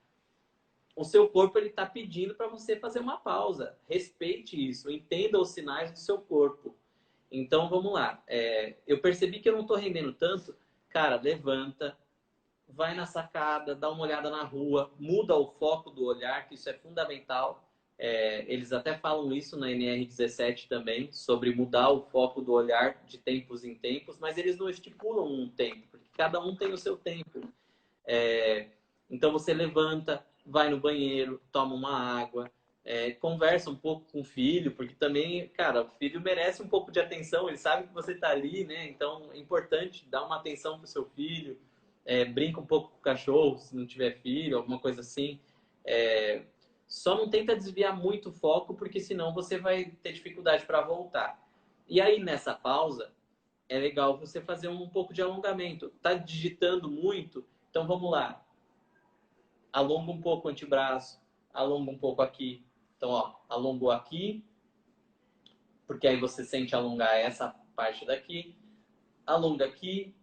O seu corpo ele está pedindo para você fazer uma pausa. Respeite isso, entenda os sinais do seu corpo. Então vamos lá. Eu percebi que eu não estou rendendo tanto. Cara, levanta, vai na sacada, dá uma olhada na rua, muda o foco do olhar, que isso é fundamental. Eles até falam isso na NR17 também, sobre mudar o foco do olhar de tempos em tempos, mas eles não estipulam um tempo, porque cada um tem o seu tempo. Então você levanta, vai no banheiro, toma uma água, conversa um pouco com o filho, porque também, cara, o filho merece um pouco de atenção, ele sabe que você está ali, né? Então é importante dar uma atenção para o seu filho, brinca um pouco com o cachorro, se não tiver filho, alguma coisa assim. Só não tenta desviar muito o foco, porque senão você vai ter dificuldade para voltar. E aí, nessa pausa, é legal você fazer um pouco de alongamento. Tá digitando muito? Então vamos lá. Alonga um pouco o antebraço, alonga um pouco aqui. Então, ó, alongou aqui, porque aí você sente alongar essa parte daqui. Alonga aqui.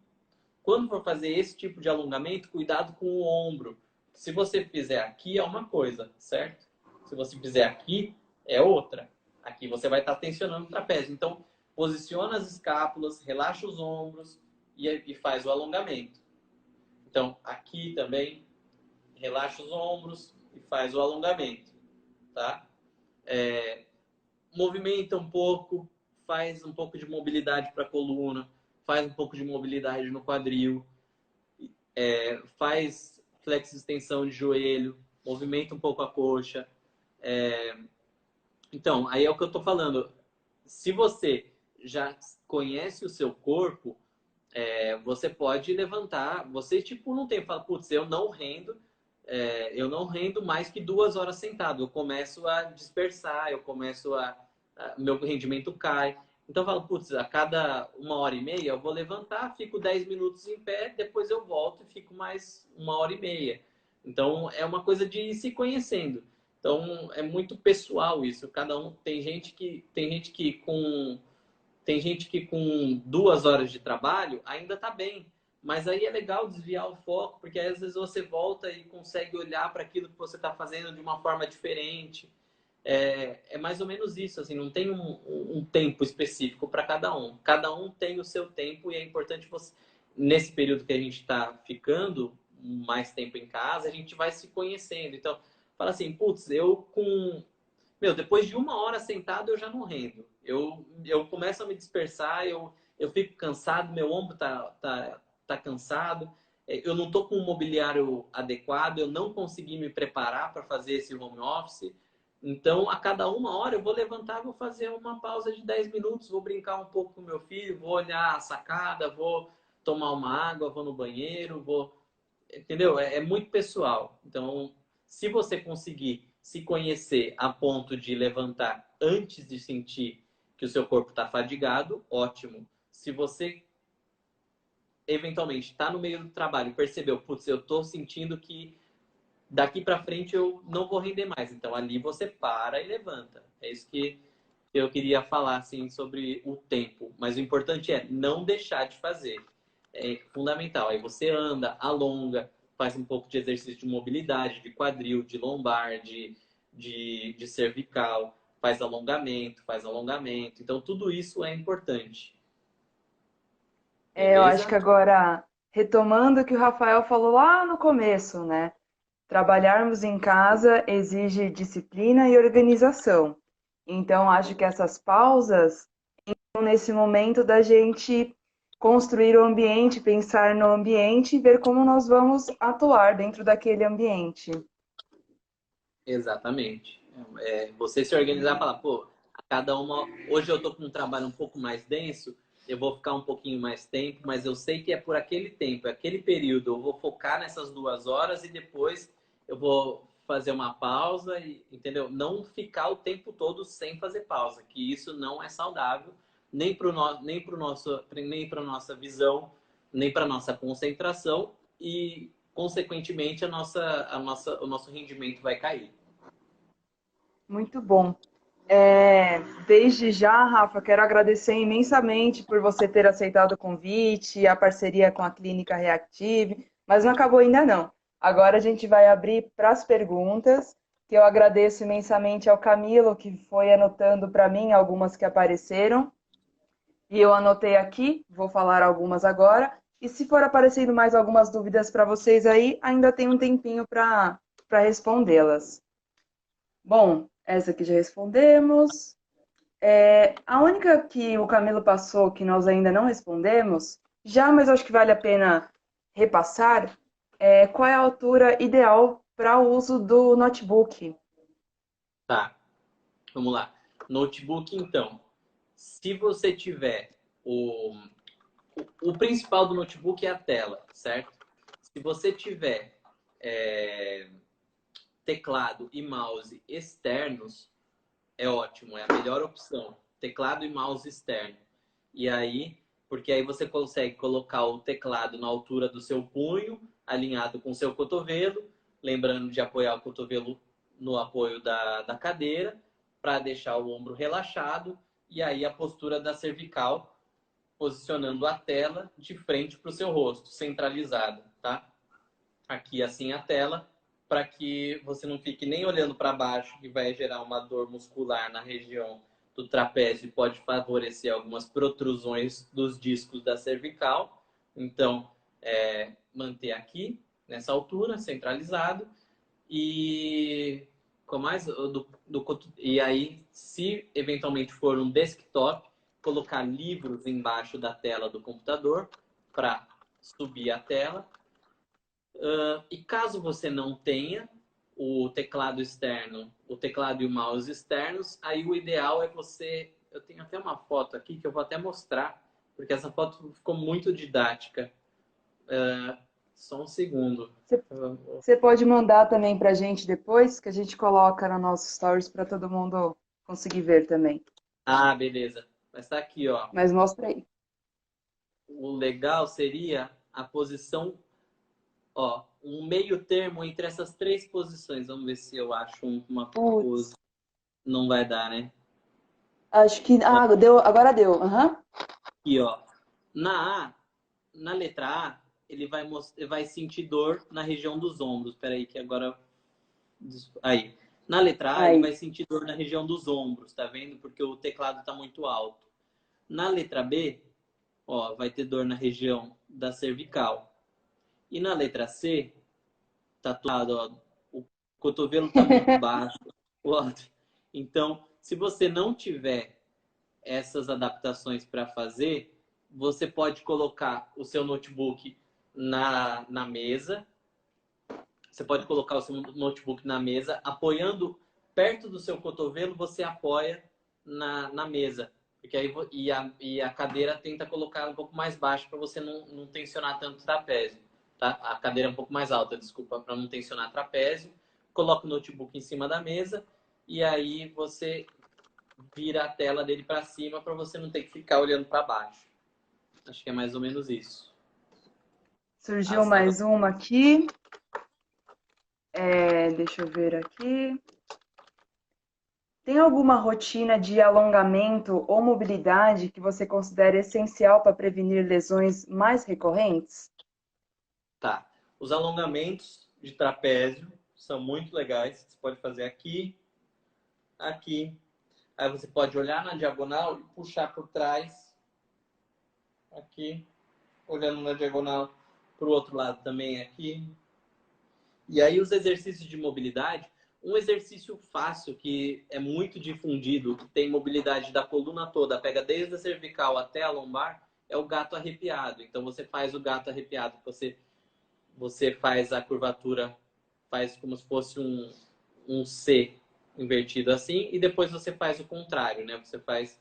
Quando for fazer esse tipo de alongamento, cuidado com o ombro. Se você fizer aqui, é uma coisa, certo? Se você fizer aqui, é outra. Aqui você vai estar tensionando o trapézio. Então, posiciona as escápulas, relaxa os ombros e faz o alongamento. Então, aqui também, relaxa os ombros e faz o alongamento, tá? Movimenta um pouco, faz um pouco de mobilidade para a coluna, faz um pouco de mobilidade no quadril, faz flex extensão de joelho, movimenta um pouco a coxa. Então, aí é o que eu estou falando. Se você já conhece o seu corpo, você pode levantar. Você, tipo, não tem, fala, putz, eu não rendo mais que 2 horas sentado. Eu começo a dispersar, meu rendimento cai. Então eu falo, putz, a cada 1h30 eu vou levantar, fico 10 minutos em pé, depois eu volto e fico mais 1h30. Então é uma coisa de ir se conhecendo. Então é muito pessoal isso. Cada um tem gente que com 2 horas de trabalho ainda está bem. Mas aí é legal desviar o foco, porque aí, às vezes você volta e consegue olhar para aquilo que você está fazendo de uma forma diferente. É mais ou menos isso, assim, não tem um tempo específico para cada um. Cada um tem o seu tempo e é importante você, nesse período que a gente está ficando mais tempo em casa, a gente vai se conhecendo. Então, fala assim, putz, depois de 1 hora sentado eu já não rendo. Eu começo a me dispersar, eu fico cansado, meu ombro tá cansado, eu não estou com o mobiliário adequado, eu não consegui me preparar para fazer esse home office. Então, a cada 1 hora eu vou levantar, vou fazer uma pausa de 10 minutos, vou brincar um pouco com meu filho, vou olhar a sacada, vou tomar uma água, vou no banheiro, vou... Entendeu? É muito pessoal. Então, se você conseguir se conhecer a ponto de levantar antes de sentir que o seu corpo está fadigado, ótimo. Se você eventualmente está no meio do trabalho e percebeu, putz, eu estou sentindo que daqui para frente eu não vou render mais. Então ali você para e levanta. É isso que eu queria falar assim sobre o tempo. Mas o importante é não deixar de fazer. É fundamental. Aí você anda, alonga, faz um pouco de exercício de mobilidade, de quadril, de lombar, de cervical, faz alongamento, faz alongamento. Então tudo isso é importante. Eu acho que Beleza? agora, retomando o que o Rafael falou lá no começo, né? Trabalharmos em casa exige disciplina e organização. Então, acho que essas pausas são nesse momento da gente construir o ambiente, pensar no ambiente e ver como nós vamos atuar dentro daquele ambiente. Exatamente. Você se organizar e falar, pô, a cada uma... Hoje eu tô com um trabalho um pouco mais denso, eu vou ficar um pouquinho mais tempo, mas eu sei que é por aquele tempo, é aquele período. Eu vou focar nessas 2 horas e depois eu vou fazer uma pausa, entendeu? Não ficar o tempo todo sem fazer pausa, que isso não é saudável, nem para a nossa visão, nem para nossa concentração e, consequentemente, o nosso rendimento vai cair. Muito bom. Desde já, Rafa, quero agradecer imensamente por você ter aceitado o convite, a parceria com a Clínica Reactive, mas não acabou ainda não. Agora a gente vai abrir para as perguntas, que eu agradeço imensamente ao Camilo, que foi anotando para mim algumas que apareceram, e eu anotei aqui, vou falar algumas agora, e se for aparecendo mais algumas dúvidas para vocês aí, ainda tem um tempinho para respondê-las. Bom, essa aqui já respondemos. A única que o Camilo passou que nós ainda não respondemos, já, mas acho que vale a pena repassar, qual é a altura ideal para o uso do notebook? Tá, vamos lá. Notebook, então. Se você tiver o principal do notebook é a tela, certo? Se você tiver teclado e mouse externos, é ótimo, é a melhor opção. Teclado e mouse externo. E aí, porque aí você consegue colocar o teclado na altura do seu punho, alinhado com o seu cotovelo, lembrando de apoiar o cotovelo no apoio da cadeira, para deixar o ombro relaxado, e aí a postura da cervical, posicionando a tela de frente para o seu rosto, centralizada, tá? Aqui assim a tela, para que você não fique nem olhando para baixo, que vai gerar uma dor muscular na região do trapézio e pode favorecer algumas protrusões dos discos da cervical. Então, manter aqui, nessa altura, centralizado. E com mais e aí, se eventualmente for um desktop, colocar livros embaixo da tela do computador para subir a tela. E caso você não tenha o teclado externo, o teclado e o mouse externos, aí o ideal é você... Eu tenho até uma foto aqui que eu vou até mostrar, porque essa foto ficou muito didática. Só um segundo. Você pode mandar também para a gente depois, que a gente coloca no nosso stories para todo mundo conseguir ver também. Ah, beleza. Mas tá aqui, ó. Mas mostra aí. O legal seria a posição, ó, um meio termo entre essas 3 posições. Vamos ver se eu acho uma Putz, pose. Não vai dar, né? acho que... Ó, Ah, deu, agora deu. Uhum. aqui, ó. Na letra A, ele vai sentir dor na região dos ombros. Espera aí, que agora... Aí. Na letra A, ele Aí. vai sentir dor na região dos ombros, tá vendo? Porque o teclado está muito alto. Na letra B, ó, vai ter dor na região da cervical. E na letra C, tá tudo, ó, o cotovelo está muito baixo. Ó. Então, se você não tiver essas adaptações para fazer, você pode colocar o seu notebook na mesa. Você pode colocar o seu notebook na mesa, apoiando perto do seu cotovelo, você apoia na mesa. Porque aí, e a cadeira tenta colocar um pouco mais baixo para você não tensionar tanto o trapézio. Tá? A cadeira é um pouco mais alta, desculpa, para não tensionar trapézio. Coloca o notebook em cima da mesa e aí você vira a tela dele para cima para você não ter que ficar olhando para baixo. Acho que é mais ou menos isso. Surgiu mais uma aqui. Deixa eu ver aqui. Tem alguma rotina de alongamento ou mobilidade que você considera essencial para prevenir lesões mais recorrentes? Tá. Os alongamentos de trapézio são muito legais. Você pode fazer aqui, aqui. Aí você pode olhar na diagonal e puxar por trás. Aqui. Olhando na diagonal para o outro lado também aqui. E aí os exercícios de mobilidade, um exercício fácil que é muito difundido, que tem mobilidade da coluna toda, pega desde a cervical até a lombar, é o gato arrepiado. Então você faz o gato arrepiado, você faz a curvatura, faz como se fosse um C invertido assim, e depois você faz o contrário, né? Você faz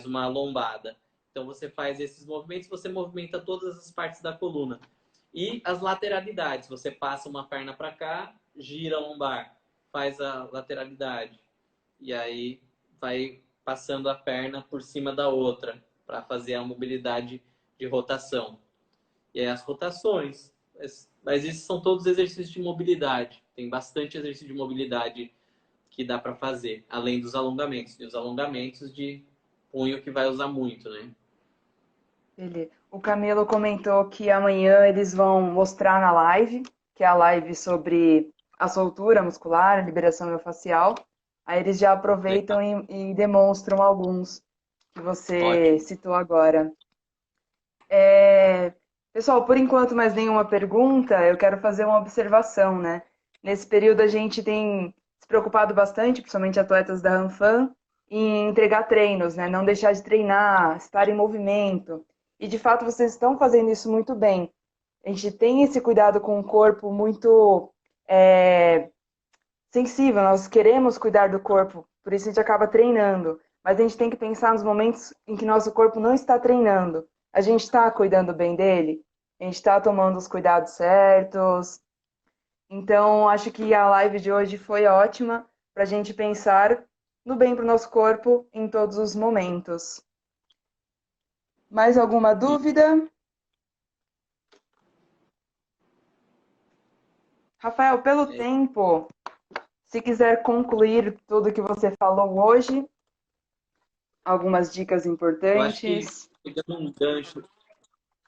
uma lombada. Então você faz esses movimentos, você movimenta todas as partes da coluna. E as lateralidades, você passa uma perna para cá, gira a lombar, faz a lateralidade. E aí vai passando a perna por cima da outra para fazer a mobilidade de rotação. E aí as rotações. Mas esses são todos exercícios de mobilidade. Tem bastante exercício de mobilidade que dá para fazer, além dos alongamentos. E os alongamentos de punho que vai usar muito, né? Beleza. O Camilo comentou que amanhã eles vão mostrar na live, que é a live sobre a soltura muscular, a liberação miofascial. Aí eles já aproveitam Legal. e demonstram alguns que você Ótimo. citou agora. Pessoal, por enquanto, mais nenhuma pergunta, eu quero fazer uma observação, né? Nesse período a gente tem se preocupado bastante, principalmente atletas da Ranfan, em entregar treinos, né? Não deixar de treinar, estar em movimento. E de fato vocês estão fazendo isso muito bem. A gente tem esse cuidado com o corpo muito sensível, nós queremos cuidar do corpo, por isso a gente acaba treinando. Mas a gente tem que pensar nos momentos em que nosso corpo não está treinando. A gente está cuidando bem dele? A gente está tomando os cuidados certos? Então, acho que a live de hoje foi ótima para a gente pensar no bem para o nosso corpo em todos os momentos. Mais alguma E dúvida? Rafael, pelo é, tempo, se quiser concluir tudo que você falou hoje, algumas dicas eu acho que importantes.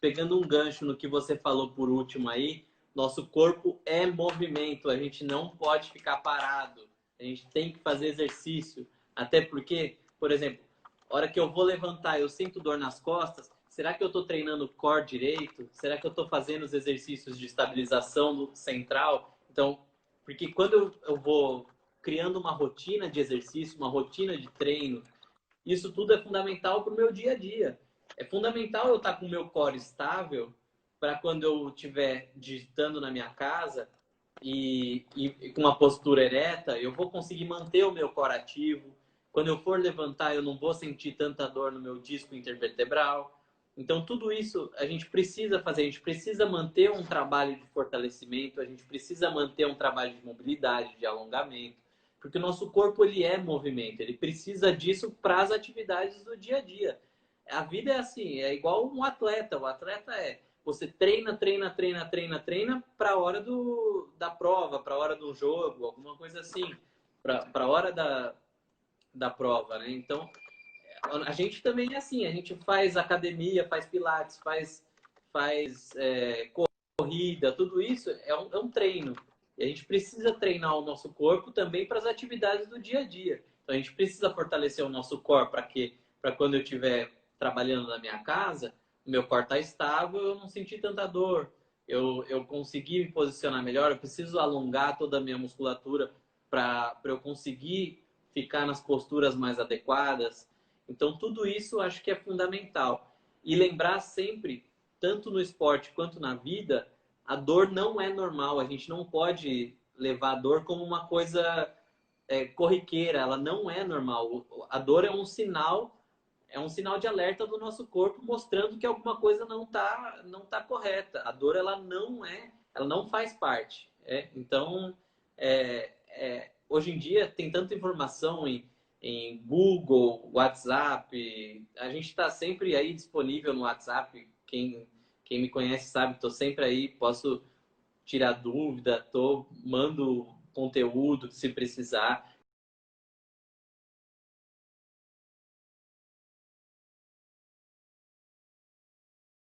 pegando um gancho no que você falou por último aí, nosso corpo é movimento, a gente não pode ficar parado, a gente tem que fazer exercício, até porque, por exemplo, a hora que eu vou levantar, eu sinto dor nas costas, será que eu estou treinando o core direito? Será que eu estou fazendo os exercícios de estabilização do central? Então, porque quando eu vou criando uma rotina de exercício, uma rotina de treino, isso tudo é fundamental para o meu dia a dia. É fundamental eu estar com o meu core estável para quando eu estiver digitando na minha casa e com uma postura ereta, eu vou conseguir manter o meu core ativo. Quando eu for levantar, eu não vou sentir tanta dor no meu disco intervertebral. Então, tudo isso a gente precisa fazer. A gente precisa manter um trabalho de fortalecimento, a gente precisa manter um trabalho de mobilidade, de alongamento. Porque o nosso corpo ele é movimento, ele precisa disso para as atividades do dia a dia. A vida é assim, é igual um atleta. O atleta é você treina, treina, treina, treina, treina para a hora da prova, para a hora do jogo, alguma coisa assim, para a hora da prova, né? Então, a gente também é assim, a gente faz academia, faz pilates, faz corrida, tudo isso é um treino. E a gente precisa treinar o nosso corpo também para as atividades do dia a dia. Então a gente precisa fortalecer o nosso core para que, para quando eu estiver trabalhando na minha casa, o meu core está estável, eu não sentir tanta dor, eu conseguir me posicionar melhor, eu preciso alongar toda a minha musculatura para eu conseguir ficar nas posturas mais adequadas. Então tudo isso eu acho que é fundamental. E lembrar sempre, tanto no esporte quanto na vida, a dor não é normal. A gente não pode levar a dor como uma coisa corriqueira. Ela não é normal. A dor é um sinal de alerta do nosso corpo mostrando que alguma coisa não tá correta. A dor ela não faz parte. Então, hoje em dia tem tanta informação em Google, WhatsApp. A gente está sempre aí disponível no WhatsApp. Quem me conhece sabe, estou sempre aí, posso tirar dúvida, mando conteúdo se precisar.